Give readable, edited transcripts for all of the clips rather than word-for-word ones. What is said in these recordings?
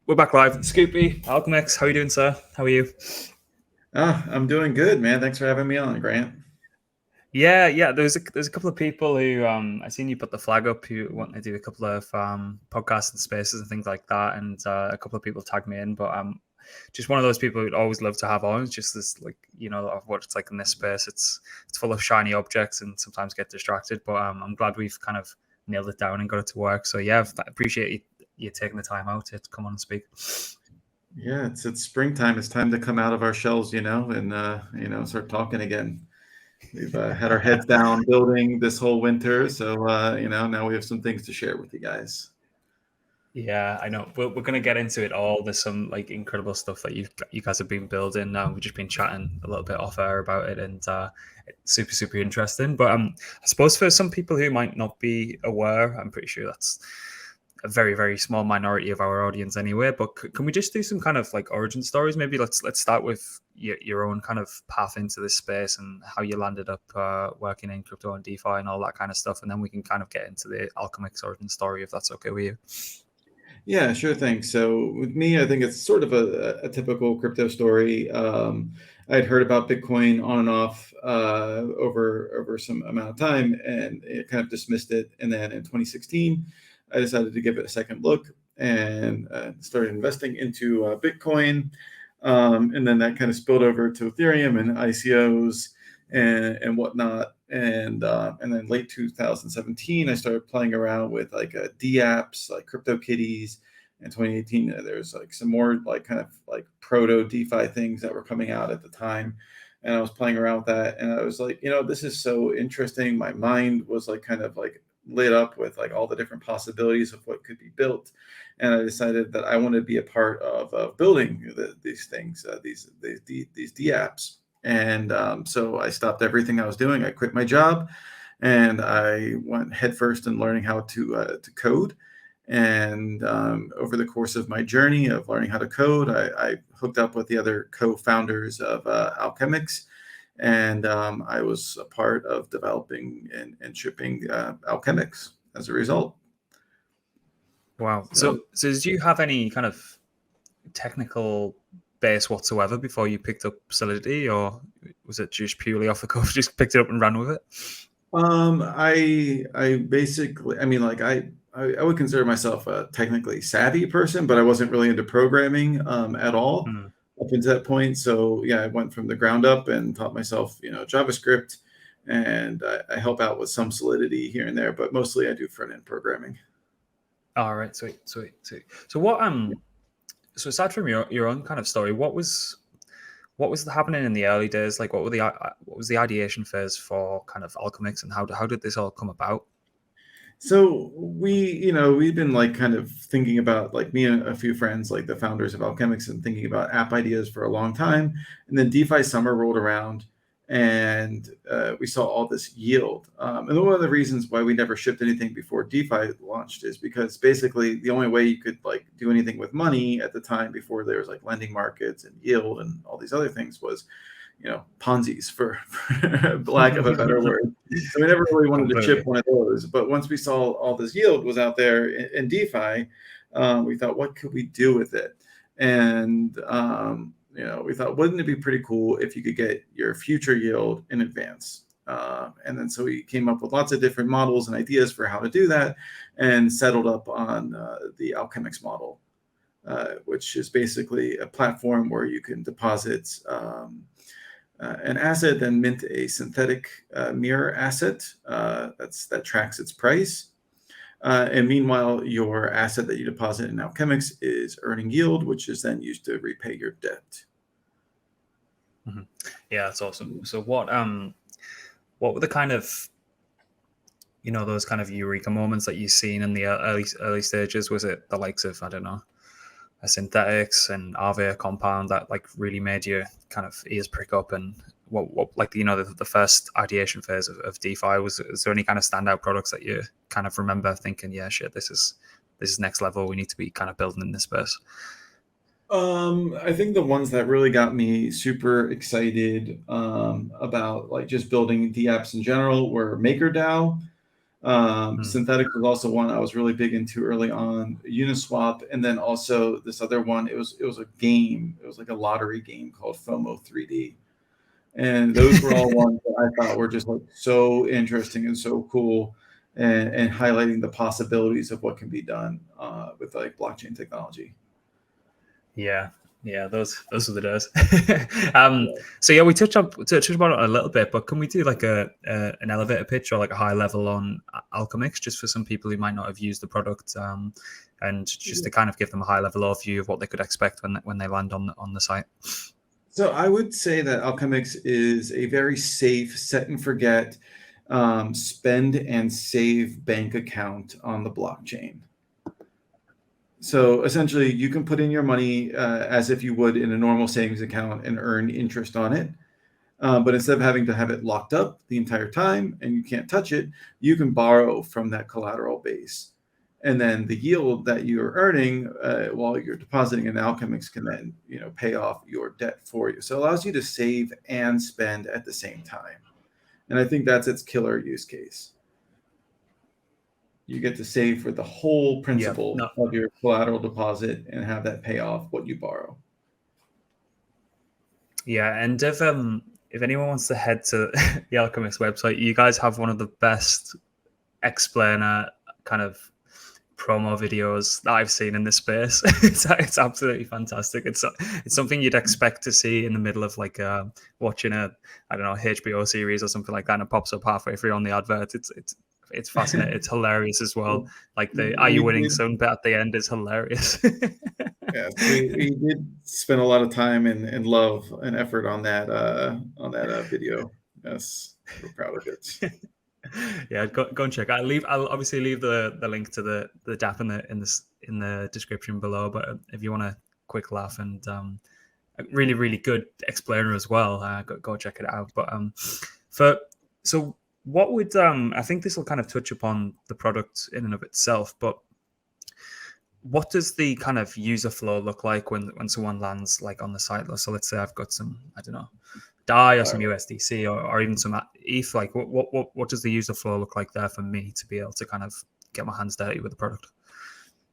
We're back live. Scoopy, Alchemix, how are you doing, sir? How are you? I'm doing good, man. Thanks for having me on, Grant. Yeah. There's a couple of people who I seen you put the flag up who want to do a couple of podcasts and spaces and things like that, and a couple of people tagged me in. But just one of those people who'd always love to have on. It's just this like of what it's like in this space. It's full of shiny objects and sometimes get distracted. But I'm glad we've kind of nailed it down and got it to work. So yeah, I appreciate you taking the time out to come on and speak. Yeah, it's springtime. It's time to come out of our shells, and start talking again. We've had our heads down building this whole winter, so now we have some things to share with you guys. Yeah, I know. We're gonna get into it all. There's some like incredible stuff that you guys have been building. We've just been chatting a little bit off air about it, and it's super interesting. But I suppose for some people who might not be aware, I'm pretty sure that's a very small minority of our audience anyway. But can we just do some kind of like origin stories? Maybe let's start with your own kind of path into this space and how you landed up working in crypto and DeFi and all that kind of stuff, and then we can kind of get into the Alchemix origin story if that's okay with you. Yeah, sure thing. So with me, I think it's sort of a typical crypto story. I'd heard about Bitcoin on and off over some amount of time, and it kind of dismissed it. And then in 2016, I decided to give it a second look and started investing into Bitcoin. And then that kind of spilled over to Ethereum and ICOs and whatnot. And then late 2017, I started playing around with like D apps like CryptoKitties. In 2018, there's like some more like kind of like proto DeFi things that were coming out at the time. And I was playing around with that, and I was like, this is so interesting. My mind was like kind of like lit up with like all the different possibilities of what could be built. And I decided that I wanted to be a part of building these things, these D apps. And so I stopped everything I was doing. I quit my job, and I went headfirst in learning how to code. And over the course of my journey of learning how to code, I hooked up with the other co-founders of Alchemix, and I was a part of developing and shipping Alchemix as a result. Wow. So So did you have any kind of technical base whatsoever before you picked up Solidity, or was it just purely off the cuff? Just picked it up and ran with it? I basically, I mean, like I would consider myself a technically savvy person, but I wasn't really into programming at all Hmm. up until that point. So yeah, I went from the ground up and taught myself, JavaScript, and I help out with some Solidity here and there, but mostly I do front end programming. All right, sweet. So what so aside from your own kind of story, what was happening in the early days? Like what was the ideation phase for kind of Alchemix, and how did this all come about? So we've been like kind of thinking about, like, me and a few friends, like the founders of Alchemix, and thinking about app ideas for a long time. And then DeFi summer rolled around, and we saw all this yield. And one of the reasons why we never shipped anything before DeFi launched is because basically the only way you could like do anything with money at the time, before there was like lending markets and yield and all these other things, was Ponzi's, for lack of a better word. So we never really wanted to chip Completely. one of those. But once we saw all this yield was out there in DeFi, we thought, what could we do with it? And we thought, wouldn't it be pretty cool if you could get your future yield in advance? And then so we came up with lots of different models and ideas for how to do that, and settled up on the Alchemix model, which is basically a platform where you can deposit an asset, then mint a synthetic mirror asset that tracks its price. And meanwhile, your asset that you deposit in Alchemix is earning yield, which is then used to repay your debt. Mm-hmm. Yeah, that's awesome. So what were the kind of those kind of eureka moments that you've seen in the early stages? Was it the likes of, I don't know, a synthetics and Aave compound that like really made your kind of ears prick up? And what like the first ideation phase of DeFi, is there any kind of standout products that you kind of remember thinking, yeah, shit, this is next level, we need to be kind of building in this space? I think the ones that really got me super excited about like just building the apps in general were MakerDAO. Synthetic was also one I was really big into early on. Uniswap, and then also this other one. It was a game. It was like a lottery game called FOMO 3D. And those were all ones that I thought were just like so interesting and so cool, and highlighting the possibilities of what can be done with like blockchain technology. Yeah, yeah, those are the days. So yeah, we touched about it a little bit, but can we do like an elevator pitch or like a high level on Alchemix, just for some people who might not have used the product, and just to kind of give them a high level overview of what they could expect when they land on the site. So I would say that Alchemix is a very safe, set and forget, spend and save bank account on the blockchain. So essentially, you can put in your money as if you would in a normal savings account and earn interest on it. But instead of having to have it locked up the entire time and you can't touch it, you can borrow from that collateral base. And then the yield that you're earning while you're depositing in Alchemix can then, pay off your debt for you. So it allows you to save and spend at the same time. And I think that's its killer use case. You get to save for the whole principal of your collateral deposit and have that pay off what you borrow. Yeah, and if anyone wants to head to the Alchemix website, you guys have one of the best explainer kind of promo videos that I've seen in this space. It's absolutely fantastic. It's something you'd expect to see in the middle of like watching a HBO series or something like that, and it pops up halfway through on the advert. It's fascinating. It's hilarious as well. Like the "Are you winning soon?" bit at the end is hilarious. Yes, we did spend a lot of time and love and effort on that video. Yes, we're proud of it. Yeah, go and check. I'll obviously leave the link to the DApp in the description below. But if you want a quick laugh and a really really good explainer as well, go check it out. But what would I think this will kind of touch upon the product in and of itself, but what does the kind of user flow look like when someone lands like on the site? So let's say I've got some, I don't know, DAI or some USDC or even some ETH. Like what does the user flow look like there for me to be able to kind of get my hands dirty with the product?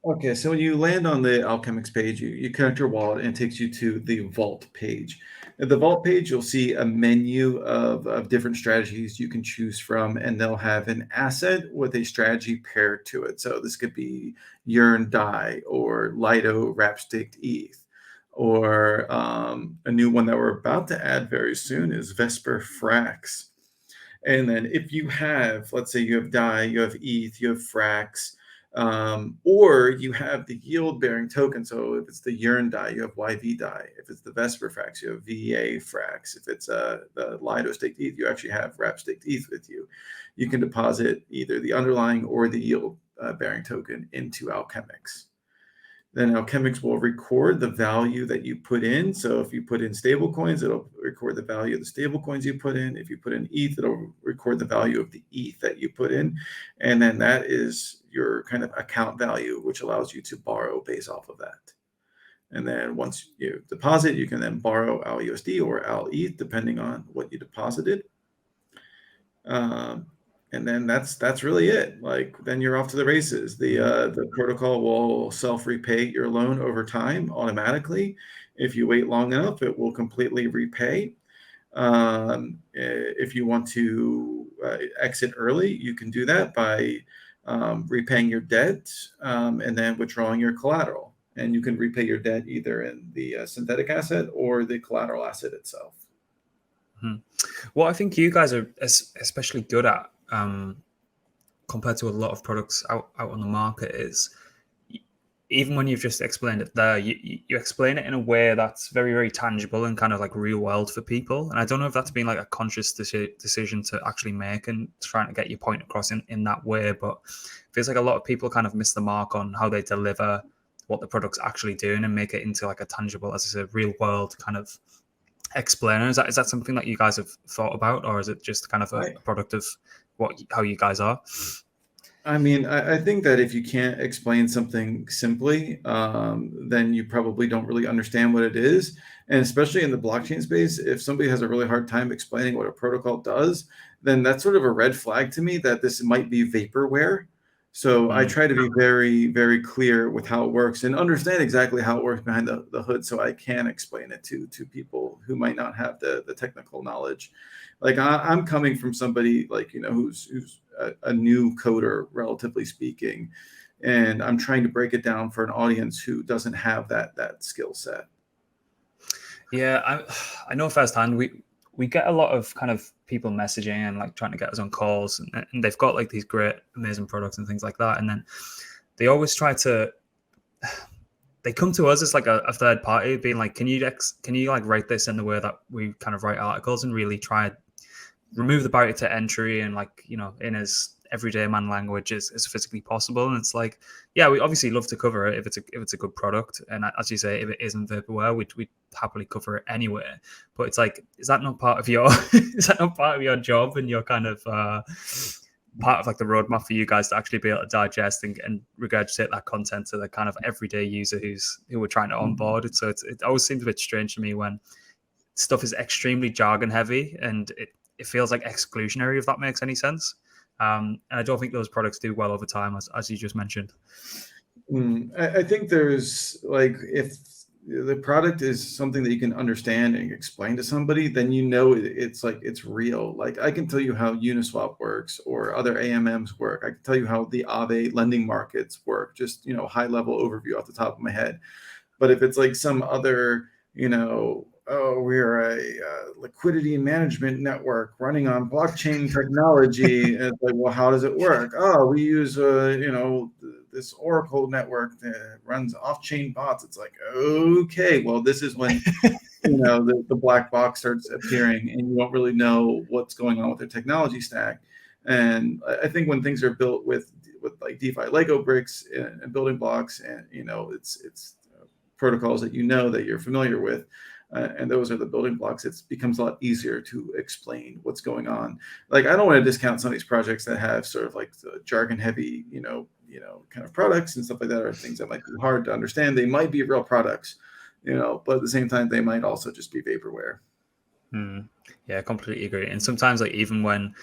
Okay, so when you land on the Alchemix page, you connect your wallet and it takes you to the vault page. At the vault page, you'll see a menu of different strategies you can choose from, and they'll have an asset with a strategy paired to it. So this could be Yearn DAI or Lido wrap-staked ETH, or a new one that we're about to add very soon is Vesper Frax. And then if you have, let's say you have DAI, you have ETH, you have Frax, or you have the yield bearing token. So if it's the Yearn DAI, you have YV DAI. If it's the Vesper Frax, you have VA Frax. If it's the Lido staked ETH, you actually have wrap staked ETH with you. You can deposit either the underlying or the yield bearing token into Alchemix. Then Alchemix will record the value that you put in. So if you put in stable coins, it'll record the value of the stable coins you put in. If you put in ETH, it'll record the value of the ETH that you put in. And then that is your kind of account value, which allows you to borrow based off of that. And then once you deposit, you can then borrow alUSD or alETH, depending on what you deposited. And then that's really it. Like then you're off to the races. The protocol will self-repay your loan over time automatically. If you wait long enough, it will completely repay. If you want to exit early, you can do that by repaying your debt and then withdrawing your collateral. And you can repay your debt either in the synthetic asset or the collateral asset itself. What I think you guys are especially good at, compared to a lot of products out on the market, is even when you've just explained it there, you explain it in a way that's very, very tangible and kind of like real world for people. And I don't know if that's been like a conscious decision to actually make and trying to get your point across in that way, but it feels like a lot of people kind of miss the mark on how they deliver what the product's actually doing and make it into like a tangible, as I said, real world kind of explainer. Is that something that you guys have thought about, or is it just kind of a product of how you guys are? I mean, I think that if you can't explain something simply, then you probably don't really understand what it is. And especially in the blockchain space, if somebody has a really hard time explaining what a protocol does, then that's sort of a red flag to me that this might be vaporware. So I try to be very, very clear with how it works and understand exactly how it works behind the hood, so I can explain it to people who might not have the technical knowledge. Like I'm coming from somebody like, who's a new coder, relatively speaking, and I'm trying to break it down for an audience who doesn't have that skill set. Yeah, I know firsthand. We get a lot of kind of people messaging and like trying to get us on calls, and they've got like these great, amazing products and things like that, and then they always try to. They come to us as like a third party, being like, can you like write this in the way that we kind of write articles, and really try and remove the barrier to entry, and like, in as everyday man language as physically possible. And it's like, yeah, we obviously love to cover it if it's a good product, and as you say, if it isn't vaporware, we'd happily cover it anyway. But it's like, is that not part of your is that not part of your job and your kind of part of like the roadmap for you guys to actually be able to digest and regurgitate that content to the kind of everyday user who we're trying to onboard? So it always seems a bit strange to me when stuff is extremely jargon heavy, and it feels like exclusionary, if that makes any sense. And I don't think those products do well over time, as you just mentioned. I think there's like, if the product is something that you can understand and explain to somebody, then it's real. Like I can tell you how Uniswap works or other AMMs work. I can tell you how the Aave lending markets work, just high level overview off the top of my head. But if it's like some other, oh, we're a liquidity management network running on blockchain technology, and it's like, well, how does it work? Oh, we use this Oracle network that runs off-chain bots. It's like, okay, well, this is when the black box starts appearing, and you don't really know what's going on with their technology stack. And I think when things are built with like DeFi Lego bricks and building blocks, and it's protocols that that you're familiar with, and those are the building blocks, it becomes a lot easier to explain what's going on. Like, I don't want to discount some of these projects that have sort of like the jargon heavy, kind of products and stuff like that, or things that might be hard to understand. They might be real products, but at the same time, they might also just be vaporware. Yeah, I completely agree. And sometimes, like, even when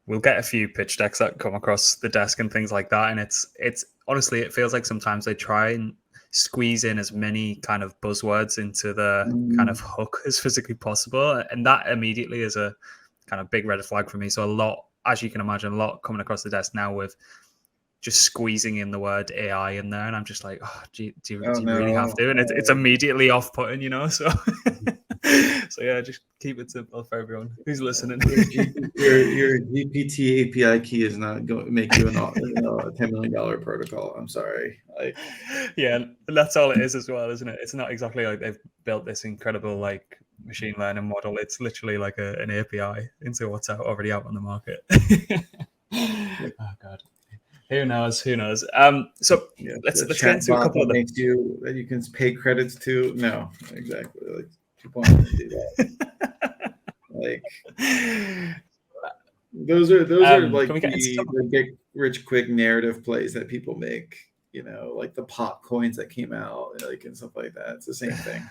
we'll get a few pitch decks that come across the desk and things like that, and it's honestly, it feels like sometimes they try and squeeze in as many kind of buzzwords into the kind of hook as physically possible, and that immediately is a kind of big red flag for me. So a lot, as you can imagine, a lot coming across the desk now with just squeezing in the word AI in there, and I'm just like, oh, do you really have to? And it's immediately off-putting, So so yeah, just keep it simple for everyone who's listening. Your GPT API key is not going to make you a $10 million protocol. I'm sorry. Yeah, that's all it is as well, isn't it? It's not exactly like they've built this incredible like machine learning model. It's literally like an API into what's already out on the market. Oh God. Who knows? So let's get into a couple of the that you can pay credits to. No, exactly. Like, people aren't going to do that. Like, those are like the get rich quick narrative plays that people make. Like the pot coins that came out, like, and stuff like that. It's the same thing.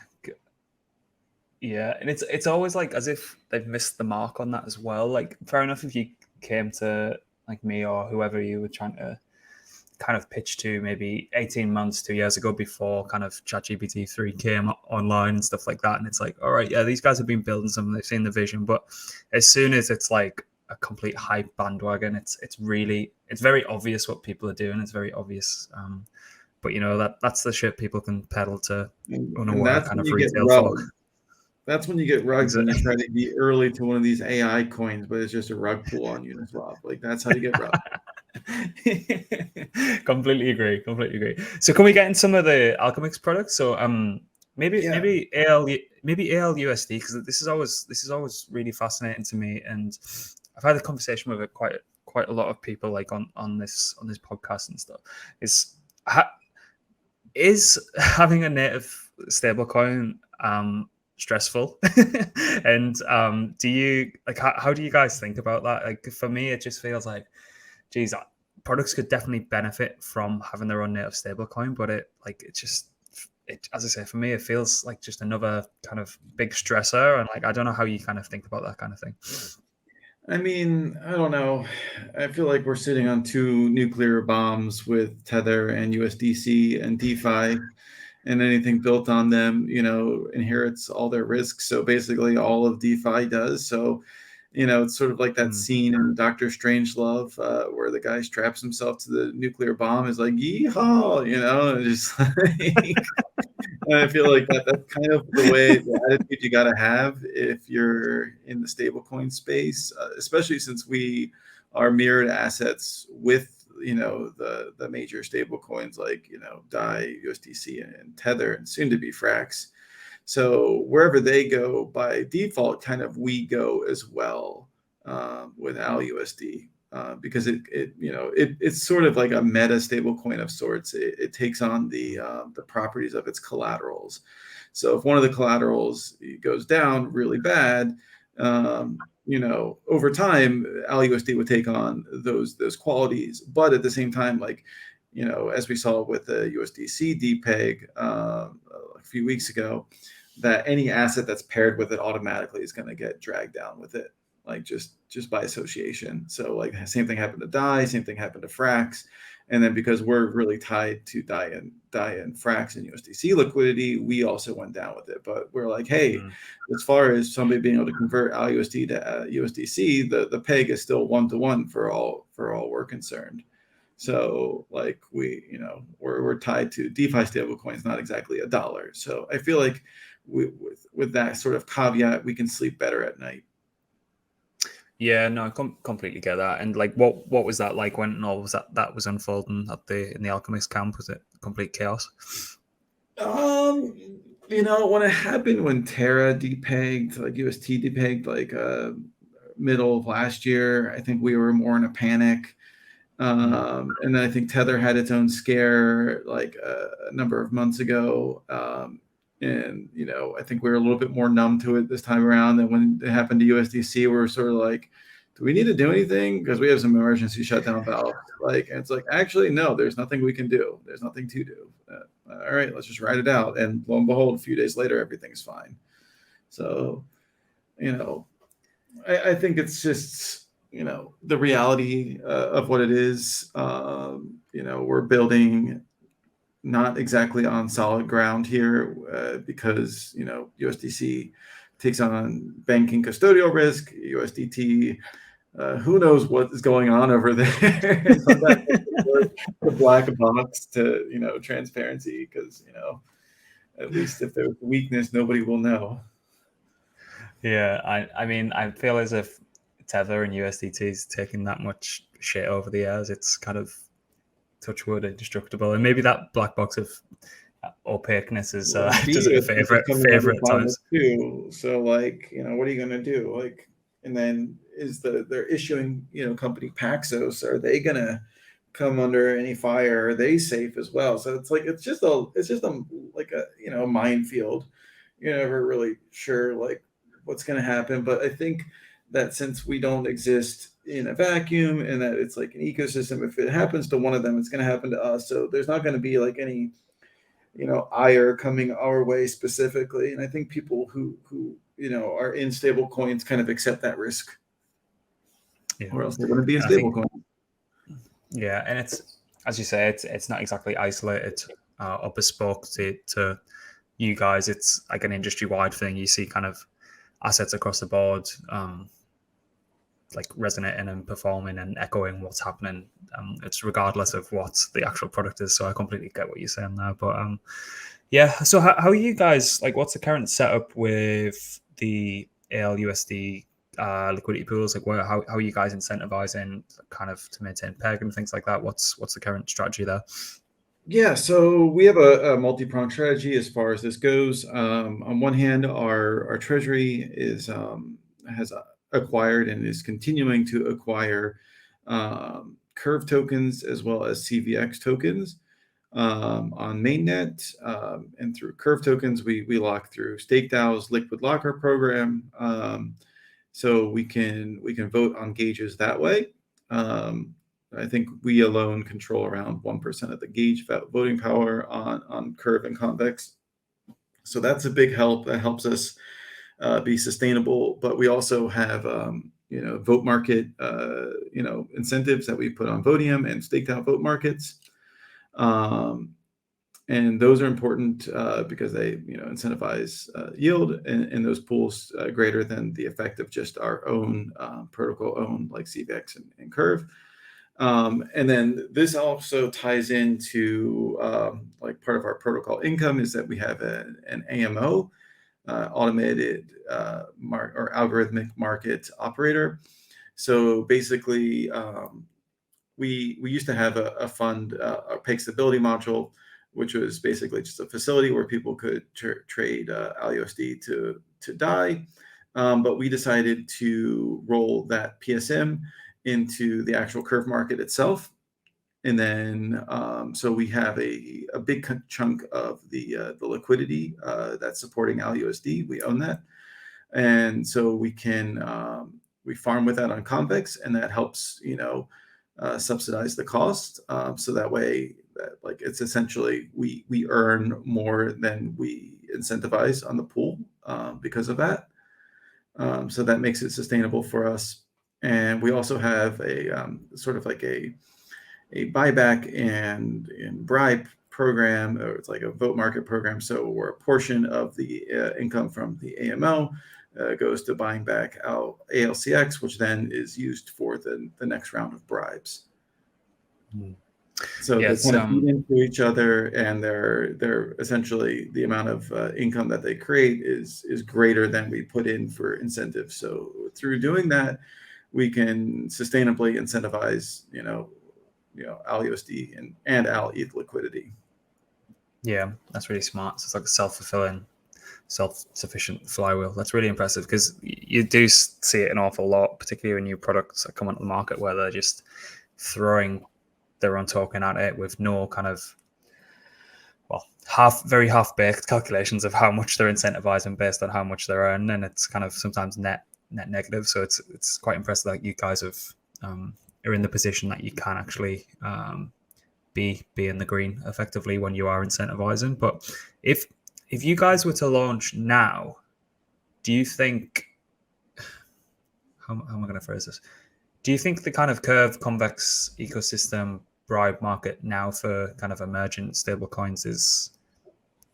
Yeah, and it's always like as if they've missed the mark on that as well. Like, fair enough if you came to like me or whoever you were trying to kind of pitch to maybe 18 months, 2 years ago, before kind of ChatGPT 3 came online and stuff like that. And it's like, all right, yeah, these guys have been building something, they've seen the vision. But as soon as it's like a complete hype bandwagon, it's very obvious what people are doing. It's very obvious. But that's the shit people can peddle to unaware kind of retail folk. That's when you get rugged, when you try to be early to one of these AI coins, but it's just a rug pull on Uniswap. Like, that's how you get rugged. Completely agree. So can we get in some of the Alchemix products? So maybe alUSD, because this is always really fascinating to me, and I've had a conversation with quite a lot of people like on this podcast and stuff. Is having a native stablecoin stressful? And do you like how do you guys think about that? Like, for me, it just feels like, geez, products could definitely benefit from having their own native stablecoin, but as I say, for me, it feels like just another kind of big stressor, and like I don't know how you kind of think about that kind of thing. I mean, I don't know. I feel like we're sitting on two nuclear bombs with Tether and USDC and DeFi, and anything built on them, inherits all their risks. So basically, all of DeFi does. So, it's sort of like that Mm, scene in Doctor Strangelove where the guy straps himself to the nuclear bomb, is like, yeehaw, and just like, and I feel like that's kind of the attitude you got to have if you're in the stablecoin space, especially since we are mirrored assets with the major stablecoins like DAI, USDC, and Tether, and soon to be Frax. So wherever they go by default, kind of we go as well with alUSD. Because it's sort of like a meta stable coin of sorts. It takes on the properties of its collaterals. So if one of the collaterals goes down really bad, over time, alUSD would take on those qualities. But at the same time, like as we saw with the USDC depeg a few weeks ago, that any asset that's paired with it automatically is going to get dragged down with it, like just by association. So like same thing happened to DAI, same thing happened to Frax. And then because we're really tied to DAI and Frax and USDC liquidity, we also went down with it. But we're like, hey, mm. as far as somebody being able to convert alUSD to USDC, the peg is still 1-to-1 for all we're concerned. So like we're tied to DeFi stablecoins, not exactly a dollar. So I feel like with that sort of caveat, we can sleep better at night. Yeah, no, I completely get that. And like, what was that like when all was that was unfolding in the Alchemix camp? Was it complete chaos? Um, when it happened, when Terra depegged, like UST depegged, like middle of last year, I think we were more in a panic. Mm, And then I think Tether had its own scare like a number of months ago. And I think we were a little bit more numb to it this time around than when it happened to USDC. We were sort of like, do we need to do anything? Because we have some emergency shutdown valves. Like, and it's like, actually, no, there's nothing we can do. There's nothing to do. All right, let's just ride it out. And lo and behold, a few days later, everything's fine. So, you know, I think it's just the reality of what it is. We're building not exactly on solid ground here because USDC takes on banking custodial risk. USDT, who knows what is going on over there? And sometimes the black box to transparency, because at least if there's weakness, nobody will know. yeah, I mean, I feel as if Tether and USDT is taking that much shit over the years. It's kind of touch wood indestructible, and maybe that black box of opaqueness is Well, does it a BUSD is coming out favorite of at the bottom times. too. So like, what are you gonna do? Like, and then they're issuing, company Paxos, are they gonna come under any fire? Are they safe as well? So it's like it's just a like a a minefield. You're never really sure like what's gonna happen. But I think that since we don't exist in a vacuum and that it's like an ecosystem, if it happens to one of them, it's gonna happen to us. So there's not gonna be like any ire coming our way specifically. And I think people who are in stable coins kind of accept that risk, Yeah, or else they're going to be in and I stable think coins. yeah, and it's as you say, it's not exactly isolated or bespoke to you guys. It's like an industry wide thing. You see kind of assets across the board. Like resonating and performing and echoing what's happening. It's regardless of what the actual product is. So I completely get what you're saying there. But yeah, so how are you guys like? What's the current setup with the ALUSD liquidity pools? Like, how are you guys incentivizing kind of to maintain peg and things like that? What's the current strategy there? Yeah, so we have a multi-pronged strategy as far as this goes. On one hand, our treasury has acquired and is continuing to acquire curve tokens as well as CVX tokens on mainnet, and through curve tokens we lock through stake DAO's liquid locker program, so we can vote on gauges that way. I think we alone control around 1% of the gauge voting power on curve and convex, so that's a big help. That helps us be sustainable. But we also have vote market, incentives that we put on Vodium and staked out vote markets. And those are important because they, incentivize yield in those pools greater than the effect of just our own protocol owned like CVX and Curve. And then this also ties into like part of our protocol income is that we have an AMO, automated or algorithmic market operator. So basically, we used to have a fund, a peg stability module, which was basically just a facility where people could trade alUSD to DAI. But we decided to roll that PSM into the actual Curve market itself. And then, so we have a big chunk of the liquidity that's supporting alUSD. We own that. And so we can, we farm with that on Convex, and that helps, subsidize the cost. So that way, like it's essentially we earn more than we incentivize on the pool because of that. So that makes it sustainable for us. And we also have a sort of like a buyback and bribe program, or it's like a vote market program. So where a portion of the income from the AMO goes to buying back ALCX, which then is used for the next round of bribes. So Yes, they kind of feed into each other, and they're essentially the amount of income that they create is greater than we put in for incentives. So through doing that, we can sustainably incentivize, alUSD and alETH liquidity. Yeah, that's really smart. So it's like a self-fulfilling, self-sufficient flywheel. That's really impressive because you do see it an awful lot, particularly when new products that come onto the market where they're just throwing their own token at it with no kind of, well, very half-baked calculations of how much they're incentivizing based on how much they're earning, and it's kind of sometimes net negative. So it's quite impressive that you guys have are in the position that you can actually be in the green effectively when you are incentivizing. But if you guys were to launch now, do you think, how am I going to phrase this? Do you think the kind of Curve Convex ecosystem bribe market now for kind of emergent stable coins is,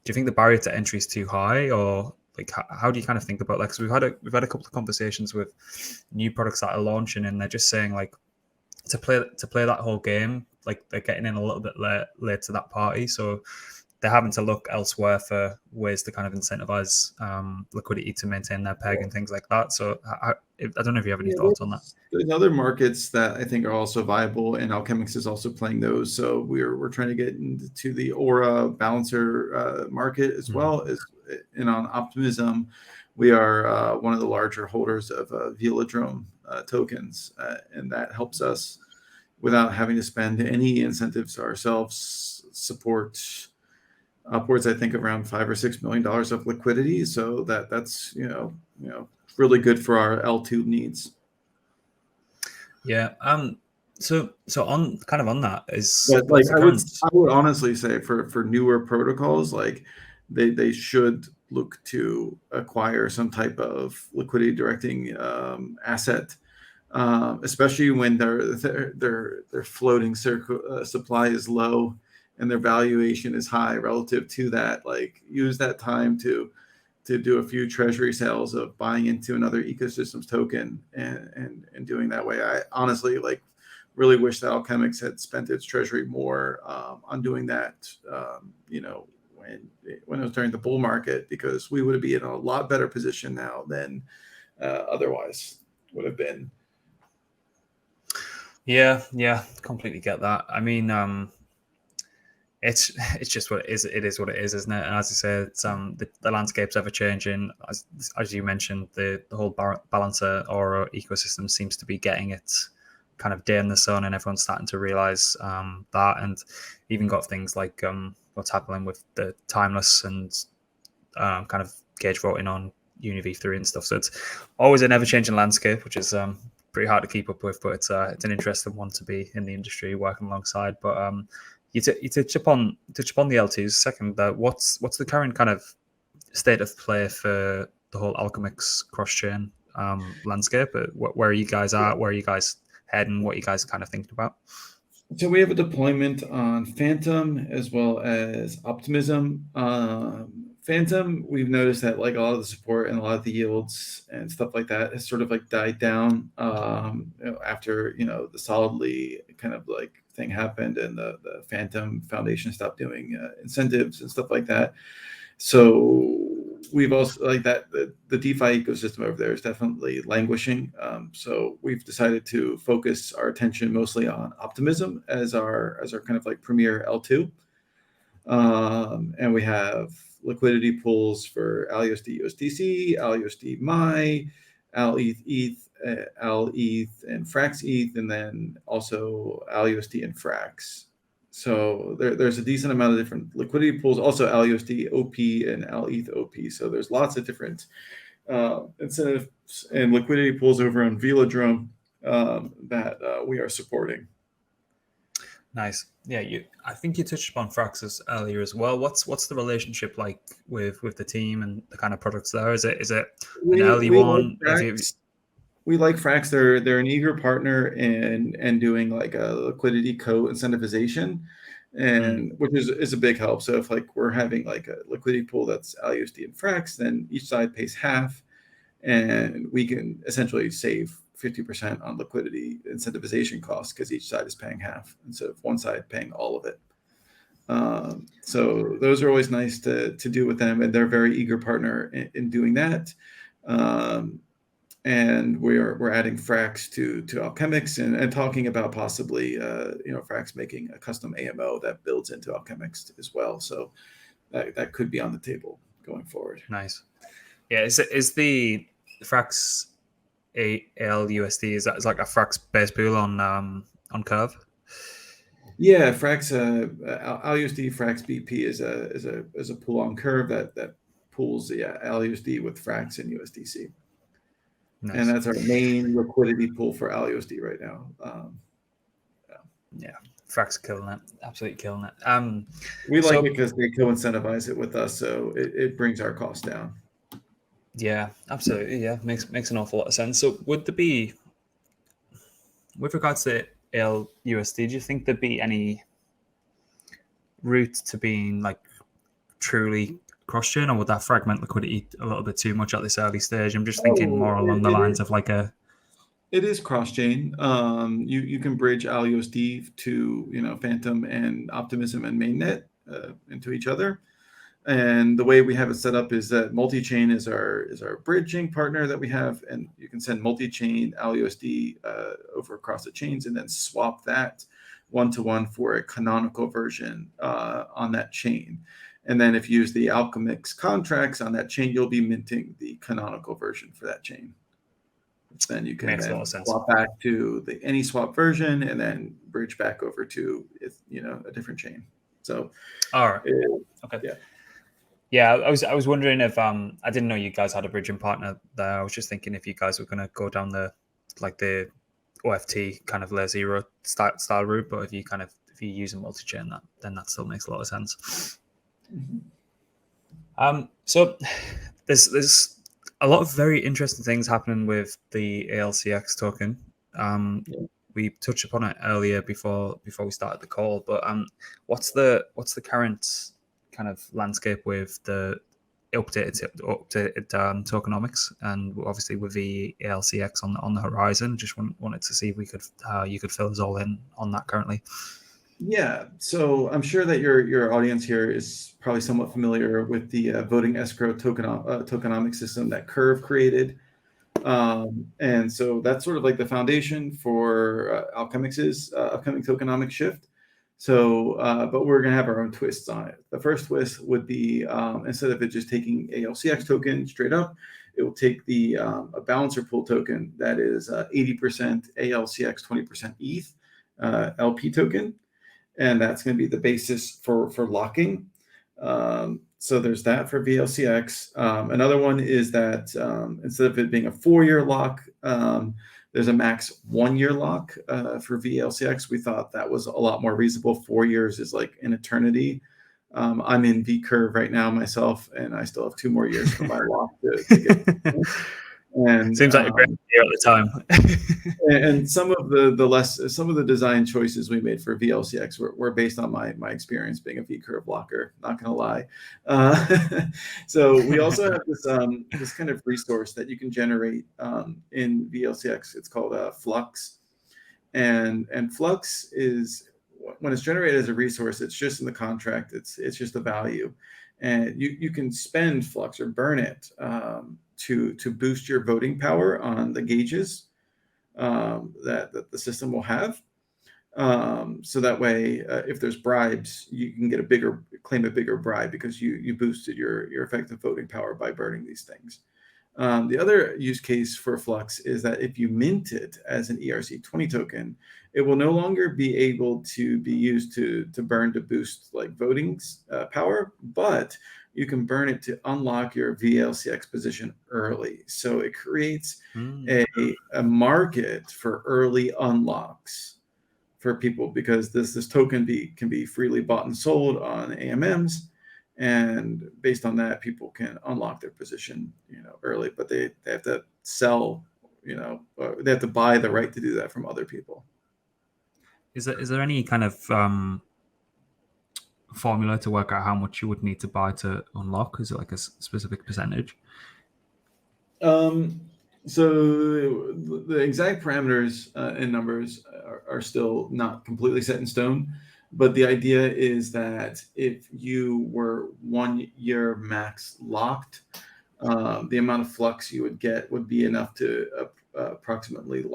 do you think the barrier to entry is too high, or like how do you kind of think about that? Because we've had a couple of conversations with new products that are launching, and they're just saying like to play that whole game, like they're getting in a little bit late to that party, so they're having to look elsewhere for ways to kind of incentivize liquidity to maintain their peg and things like that. So I don't know if you have any thoughts on that. There's other markets that I think are also viable, and Alchemix is also playing those. So we're trying to get into the Aura balancer market as well as, and on Optimism, we are one of the larger holders of Velodrome tokens, and that helps us without having to spend any incentives ourselves support upwards, I think, around $5 or $6 million of liquidity. So that's really good for our L2 needs. Yeah. So on that is, but like I would honestly say for newer protocols, like they should look to acquire some type of liquidity directing asset, especially when their floating supply is low and their valuation is high relative to that. Like use that time to do a few treasury sales of buying into another ecosystem's token and doing that way. I honestly really wish that Alchemix had spent its treasury more on doing that, when it was during the bull market, because we would be in a lot better position now than otherwise would have been. Yeah, completely get that. I mean, it's just what it is. It is what it is, isn't it? And as I said, it's, the landscape's ever changing. As you mentioned, the whole balancer or ecosystem seems to be getting its kind of day in the sun, and everyone's starting to realize that, and even got things like what's happening with the timeless and kind of gauge voting on UniV3 and stuff. So it's always an ever-changing landscape, which is pretty hard to keep up with, but it's an interesting one to be in the industry working alongside. But you touch upon the L2s second. What's the current kind of state of play for the whole Alchemix cross-chain landscape? Where are you guys at? Where are you guys heading? What are you guys kind of thinking about? So we have a deployment on Phantom as well as Optimism. Phantom, we've noticed that like a lot of the support and a lot of the yields and stuff like that has sort of like died down after the solidly kind of like thing happened and the Phantom Foundation stopped doing incentives and stuff like that. So we've also like that the DeFi ecosystem over there is definitely languishing. So we've decided to focus our attention mostly on Optimism as our kind of like premier L2. And we have liquidity pools for alUSD USDC, alUSD MAI, alETH ETH, alETH and Frax ETH, and then also alUSD and Frax. So there's a decent amount of different liquidity pools, also alUSD OP and alETH OP. So there's lots of different incentives and liquidity pools over on Velodrome that we are supporting. Nice. Yeah, I think you touched upon Fraxis earlier as well. What's the relationship like with the team and the kind of products there? Is it an early one? We like Frax. They're an eager partner and doing like a liquidity co-incentivization, and which is a big help. So if like we're having like a liquidity pool that's alUSD and Frax, then each side pays half, and we can essentially save 50% on liquidity incentivization costs because each side is paying half instead of one side paying all of it. So those are always nice to do with them, and they're a very eager partner in doing that. And we're adding Frax to Alchemix and talking about possibly Frax making a custom AMO that builds into Alchemix as well. So that could be on the table going forward. Nice. Yeah, is the Frax alUSD is that like a Frax base pool on Curve? Yeah, Frax alUSD Frax BP is a pool on Curve that pools alUSD with Frax and USDC. Nice. And that's our main liquidity pool for alUSD right now. Yeah, Frax killing it, absolutely killing it. We like it because they co-incentivize it with us, so it brings our costs down. Yeah, absolutely. Yeah, makes an awful lot of sense. So would there be, with regards to alUSD, do you think there'd be any route to being like truly cross-chain, or would that fragment liquidity a little bit too much at this early stage? I'm just thinking more along the lines of like a... It is cross-chain. You can bridge alUSD to Phantom and Optimism and mainnet into each other. And the way we have it set up is that multi-chain is our bridging partner that we have, and you can send multi-chain alUSD over across the chains and then swap that one-to-one for a canonical version on that chain. And then if you use the Alchemix contracts on that chain, you'll be minting the canonical version for that chain. Which then you can then swap back to the AnySwap version and then bridge back over to a different chain. So, all right, okay, yeah. I was wondering if I didn't know you guys had a bridging partner there. I was just thinking if you guys were going to go down the OFT kind of layer zero style route, but if you use a multi-chain, then that still makes a lot of sense. Mm-hmm. So there's a lot of very interesting things happening with the ALCX token. We touched upon it earlier before we started the call, but what's the current kind of landscape with the updated tokenomics, and obviously with the ALCX on the horizon? Just wanted to see if you could fill us all in on that currently. Yeah, so I'm sure that your audience here is probably somewhat familiar with the voting escrow tokenomic system that Curve created. And so that's sort of like the foundation for Alchemix's upcoming tokenomic shift. So, but we're going to have our own twists on it. The first twist would be instead of it just taking ALCX token straight up, it will take the a balancer pool token that is 80% ALCX, 20% ETH LP token. And that's going to be the basis for locking. So there's that for VLCX. Another one is that instead of it being a 4-year lock, there's a max 1-year lock for VLCX. We thought that was a lot more reasonable. 4 years is like an eternity. I'm in V curve right now myself, and I still have 2 more years for my lock to get. And Seems like a great idea at the time. and some of the design choices we made for VLCX were based on my experience being a V curve blocker. Not gonna lie. So we also have this kind of resource that you can generate in VLCX. It's called Flux, and Flux is, when it's generated as a resource, it's just in the contract. It's just a value, and you can spend Flux or burn it to boost your voting power on the gauges that the system will have. So that way, if there's bribes, you can get claim a bigger bribe because you boosted your effective voting power by burning these things. The other use case for Flux is that if you mint it as an ERC20 token, it will no longer be able to be used to burn to boost like voting power, but you can burn it to unlock your VLCX position early. So it creates a market for early unlocks for people, because this token can be freely bought and sold on AMMs, and based on that, people can unlock their position, early. But they have to sell, they have to buy the right to do that from other people. Is there any kind of formula to work out how much you would need to buy to unlock? Is it like a specific percentage? So the exact parameters and numbers are still not completely set in stone, but the idea is that if you were 1 year max locked, the amount of flux you would get would be enough to approximately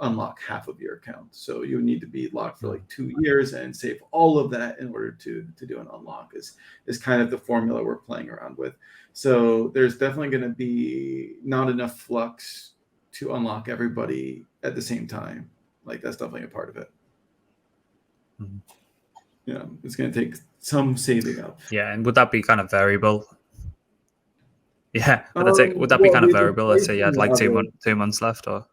unlock half of your account. So you would need to be locked for like 2 years and save all of that in order to do an unlock, is kind of the formula we're playing around with. So there's definitely going to be not enough flux to unlock everybody at the same time. Like, that's definitely a part of it. Mm-hmm. Yeah, it's going to take some saving up. Yeah, and would that be kind of variable? Yeah, but that's it. Would that be kind of variable? Let's say you had like 2 months left, or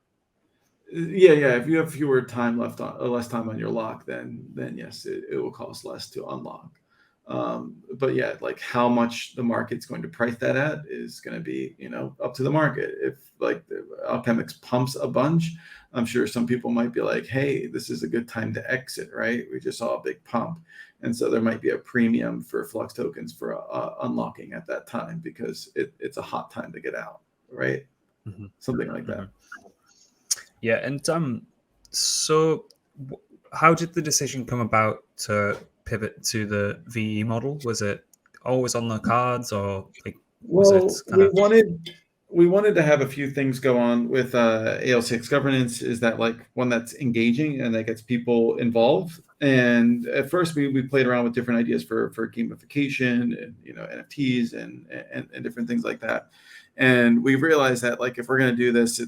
yeah. If you have less time on your lock, then yes, it will cost less to unlock. But yeah, like how much the market's going to price that at is going to be, up to the market. If like Alchemix pumps a bunch, I'm sure some people might be like, hey, this is a good time to exit, right? We just saw a big pump. And so there might be a premium for Flux tokens for unlocking at that time, because it's a hot time to get out, right? Mm-hmm. Something like that. Yeah, and so how did the decision come about to pivot to the VE model? Was it always on the cards, or like we wanted to have a few things go on with ALCX governance, is that like one that's engaging and that gets people involved. And at first we played around with different ideas for gamification and NFTs and different things like that. And we realized that like if we're going to do this,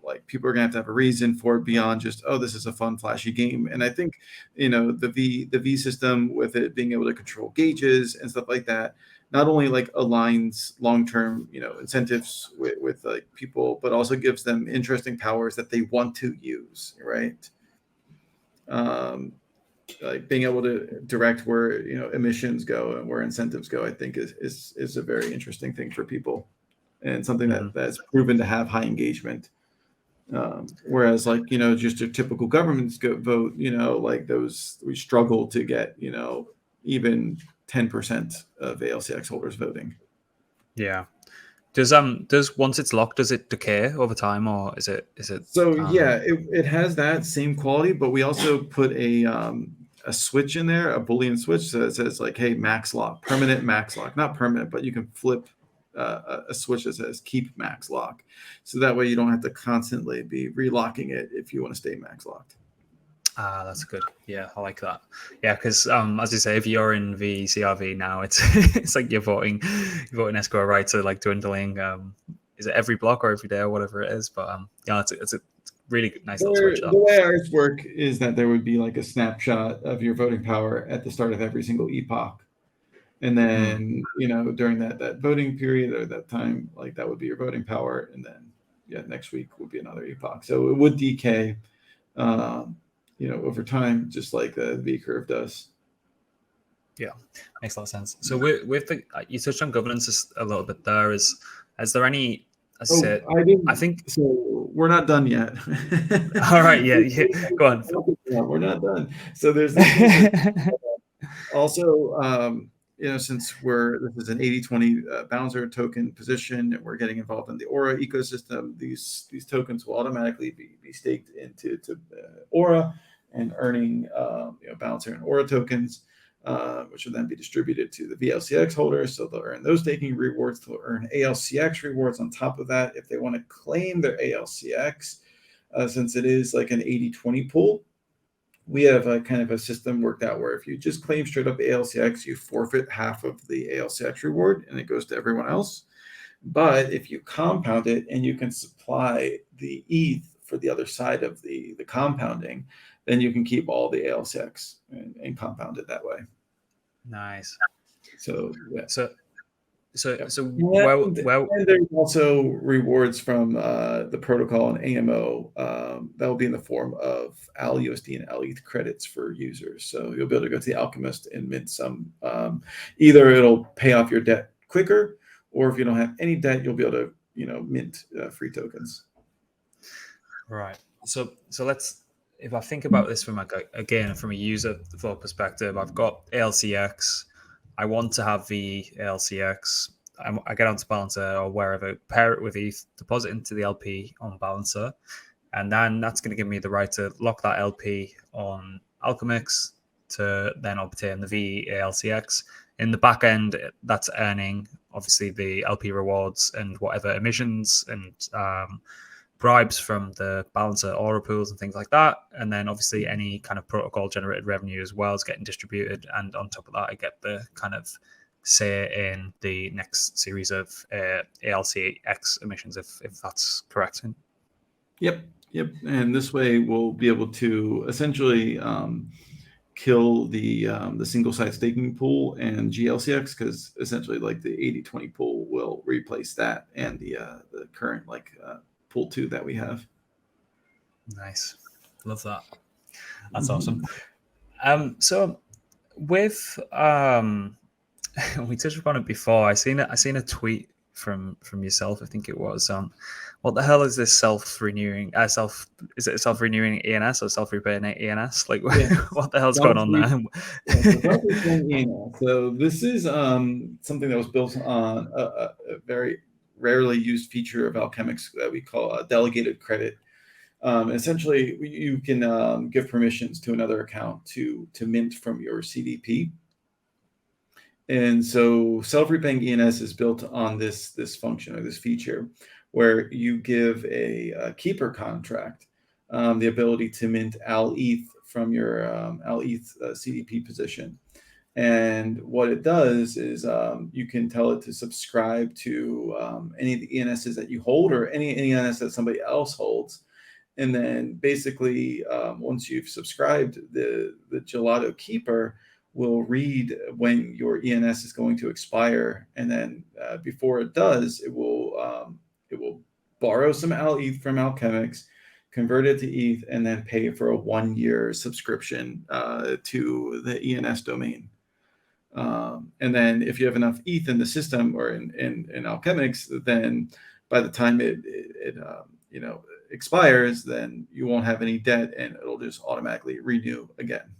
like people are going to have a reason for it beyond just, oh, this is a fun flashy game. And I think the V system, with it being able to control gauges and stuff like that, not only like aligns long-term incentives with like people, but also gives them interesting powers that they want to use, right? Like being able to direct where emissions go and where incentives go, I think is a very interesting thing for people, and something that's proven to have high engagement. Whereas like just a typical government's vote, like those, we struggle to get even 10% of ALCX holders voting. Yeah. Does once it's locked, does it decay over time, or is it? So yeah, it has that same quality, but we also put a switch in there, a Boolean switch that says like, hey, max lock, permanent max lock, not permanent, but you can flip a switch that says keep max lock. So that way you don't have to constantly be relocking it if you want to stay max locked. That's good. Yeah, I like that. Yeah, because as you say, if you're in VCRV now, it's it's like you're voting escrow rights are like dwindling. Is it every block or every day or whatever it is? But yeah, it's a really nice little switch. The way ours work is that there would be like a snapshot of your voting power at the start of every single epoch. And then, during that voting period or that time, like that would be your voting power. And then, next week would be another epoch. So it would decay, over time, just like the V curve does. Yeah, makes a lot of sense. So with the, you touched on governance a little bit there. Is there any as I Oh, said, I I didn't. think. So we're not done yet. All right, yeah, yeah. Go on. We're not done. So there's this new system. Also, since this is an 80/20 bouncer token position, and we're getting involved in the Aura ecosystem, these tokens will automatically be staked into Aura and earning bouncer and Aura tokens, which will then be distributed to the VLCX holders. So they'll earn those staking rewards. They'll earn ALCX rewards on top of that if they want to claim their ALCX, since it is like an 80/20 pool. We have a kind of a system worked out where if you just claim straight up ALCX, you forfeit half of the ALCX reward and it goes to everyone else. But if you compound it and you can supply the ETH for the other side of the compounding, then you can keep all the ALCX and compound it that way. Nice. So yeah. So Yep. well, And there's also rewards from the protocol and AMO that will be in the form of alUSD and alETH credits for users. So you'll be able to go to the Alchemist and mint some. Either it'll pay off your debt quicker, or if you don't have any debt, you'll be able to mint free tokens. right. So let's. If I think about this from from a user flow perspective, I've got ALCX. I want to have the ALCX. I get onto Balancer or wherever, pair it with ETH, deposit into the LP on Balancer, and then that's going to give me the right to lock that LP on Alchemix to then obtain the VALCX. In the back end, that's earning obviously the LP rewards and whatever emissions and bribes from the balancer aura pools and things like that. And then obviously any kind of protocol generated revenue as well is getting distributed. And on top of that, I get the kind of say in the next series of ALCX emissions, if that's correct. Yep. And this way we'll be able to essentially kill the single site staking pool and GLCX, because essentially like the 80/20 pool will replace that and the current pool 2 that we have. Nice. Love that. That's awesome. So with we touched upon it before. I seen a tweet from yourself, I think it was. What the hell is this self-renewing ENS or self-repaying ENS? Like, what the hell's going on there? So this is something that was built on a very rarely used feature of Alchemix that we call delegated credit. Essentially, you can give permissions to another account to mint from your CDP. And so self-repaying ENS is built on this function or this feature where you give a keeper contract the ability to mint alETH from your alETH CDP position. And what it does is you can tell it to subscribe to any of the ENSs that you hold or any ENS that somebody else holds. And then basically, once you've subscribed, the Gelato keeper will read when your ENS is going to expire, and then before it does, it will borrow some alETH from Alchemix, convert it to ETH, and then pay for a 1-year subscription to the ENS domain. And then if you have enough ETH in the system or in Alchemix, then by the time it expires, then you won't have any debt, and it'll just automatically renew again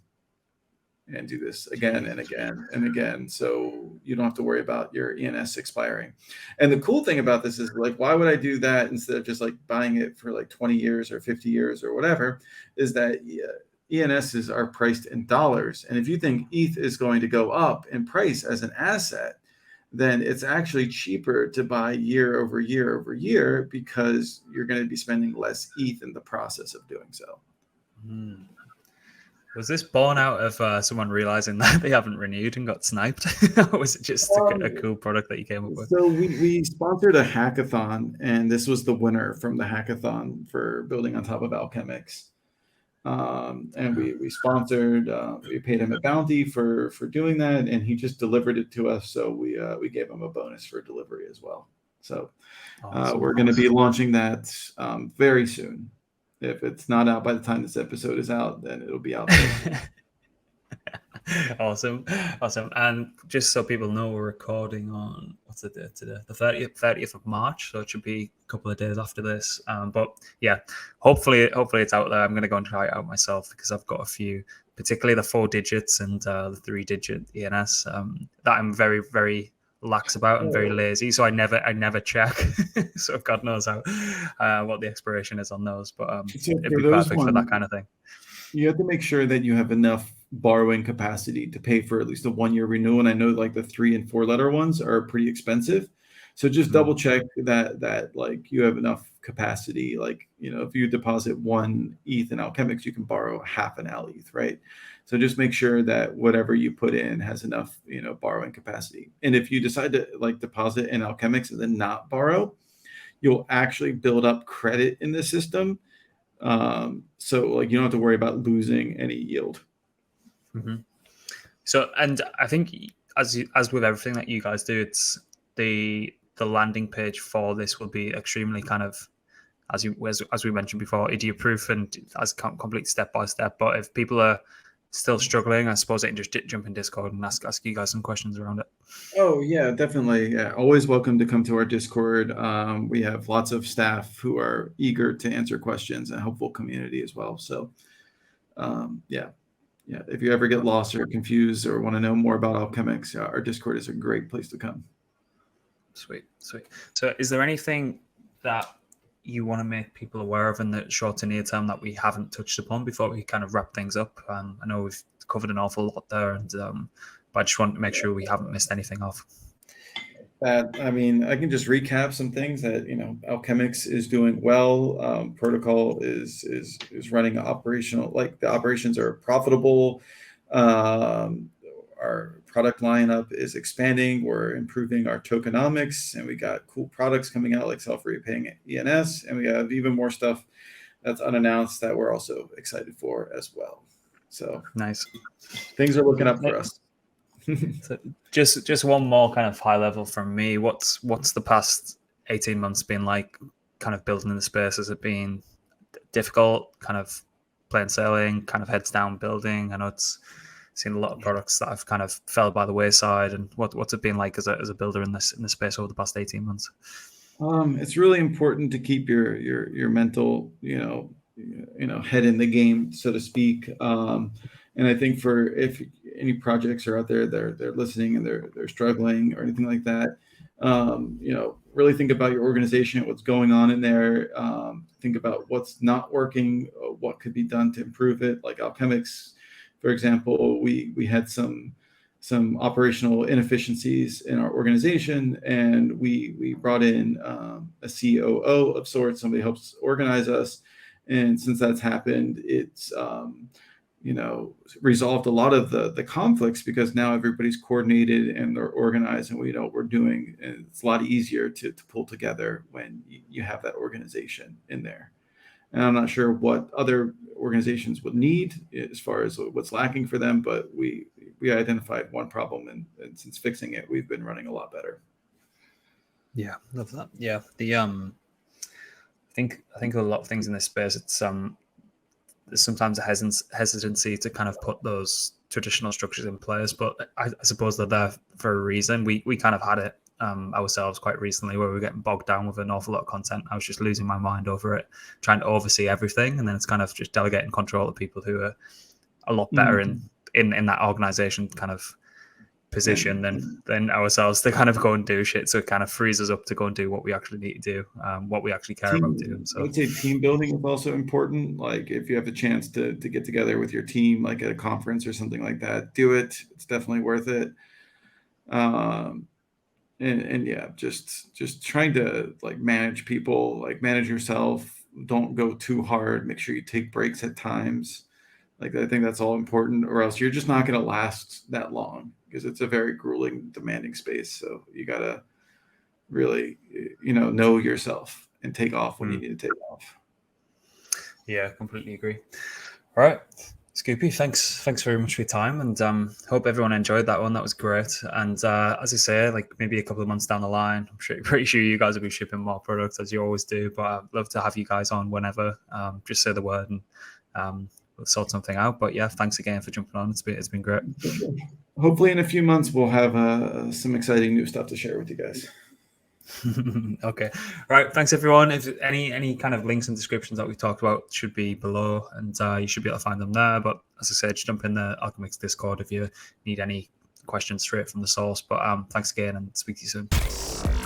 and do this again and again and again. So you don't have to worry about your ENS expiring. And the cool thing about this is, like, why would I do that instead of just like buying it for like 20 years or 50 years or whatever, is that ENSs are priced in dollars. And if you think ETH is going to go up in price as an asset, then it's actually cheaper to buy year over year over year, because you're going to be spending less ETH in the process of doing so. Was this born out of someone realizing that they haven't renewed and got sniped? Or was it just a cool product that you came up with? So we sponsored a hackathon, and this was the winner from the hackathon for building on top of Alchemix. And we sponsored, we paid him a bounty for doing that, and he just delivered it to us. So we gave him a bonus for delivery as well. So we're going to be launching that very soon. If it's not out by the time this episode is out, then it'll be out. Awesome, awesome. And just so people know, we're recording on what's the date today? The 30th of March. So it should be a couple of days after this. But yeah, hopefully it's out there. I'm gonna go and try it out myself because I've got a few, particularly the 4 digits and the 3-digit ENS that I'm very, very lax about and very lazy. So I never check. So God knows how what the expiration is on those. But So it'd for be those perfect for that ones, kind of thing. you have to make sure that you have enough borrowing capacity to pay for at least a 1-year renewal. And I know like the 3 and 4 letter ones are pretty expensive. So just double check that like you have enough capacity. Like, if you deposit 1 ETH in Alchemix, you can borrow half an ALETH, right? So just make sure that whatever you put in has enough, borrowing capacity. And if you decide to like deposit in Alchemix and then not borrow, you'll actually build up credit in the system. So like you don't have to worry about losing any yield. So, and I think as with everything that you guys do, it's the landing page for this will be extremely kind of as we mentioned before, idiot proof and as complete step by step. But if people are still struggling, I suppose they can just jump in Discord and ask you guys some questions around it. Oh yeah, definitely. Yeah, always welcome to come to our Discord. We have lots of staff who are eager to answer questions and helpful community as well. So yeah. If you ever get lost or confused or want to know more about Alchemix, our Discord is a great place to come. Sweet. So is there anything that you want to make people aware of in the short to near term that we haven't touched upon before we kind of wrap things up? I know we've covered an awful lot there, and but I just want to make sure we haven't missed anything off. I can just recap some things that Alchemix is doing well. Protocol is running operational, like the operations are profitable. Our product lineup is expanding. We're improving our tokenomics, and we got cool products coming out like self-repaying ENS, and we have even more stuff that's unannounced that we're also excited for as well. So nice. Things are looking up for us. So just one more kind of high level from me. What's the past 18 months been like kind of building in the space? Has it been difficult, kind of plain sailing, kind of heads down building? I know it's seen a lot of products that have kind of fell by the wayside. And what's it been like as a builder in this space over the past 18 months? It's really important to keep your mental, head in the game, so to speak. And I think if any projects are out there, they're listening and they're struggling or anything like that, really think about your organization, what's going on in there. Think about what's not working, what could be done to improve it. Like Alchemix, for example, we had some operational inefficiencies in our organization, and we brought in a COO of sorts, somebody helps organize us. And since that's happened, it's resolved a lot of the conflicts, because now everybody's coordinated and they're organized and we know what we're doing. And it's a lot easier to pull together when you have that organization in there. And I'm not sure what other organizations would need as far as what's lacking for them, but we identified one problem, and since fixing it, we've been running a lot better. Yeah, love that. Yeah, I think a lot of things in this space, it's there's sometimes a hesitancy to kind of put those traditional structures in place, but I suppose they're there for a reason. We kind of had it ourselves quite recently, where we were getting bogged down with an awful lot of content. I was just losing my mind over it, trying to oversee everything, and then it's kind of just delegating control to people who are a lot better in that organization kind of position than ourselves to kind of go and do shit. So it kind of frees us up to go and do what we actually need to do, what we actually care about doing. So I would say team building is also important. Like if you have a chance to get together with your team, like at a conference or something like that, do it. It's definitely worth it. And yeah, just trying to like manage people, like manage yourself. Don't go too hard. Make sure you take breaks at times. Like I think that's all important, or else you're just not going to last that long, because it's a very grueling, demanding space. So you got to really, know yourself and take off when you need to take off. Yeah, completely agree. All right, Scoopy, thanks very much for your time, and hope everyone enjoyed that one. That was great. And as I say, like maybe a couple of months down the line, I'm pretty sure you guys will be shipping more products as you always do. But I'd love to have you guys on whenever. Just say the word, and sort something out. But yeah, thanks again for jumping on. It's been great. For sure. Hopefully in a few months we'll have some exciting new stuff to share with you guys. Okay. All right. Thanks everyone. If any kind of links and descriptions that we talked about should be below, and you should be able to find them there. But as I said, just jump in the Alchemix Discord if you need any questions straight from the source. But thanks again, and speak to you soon.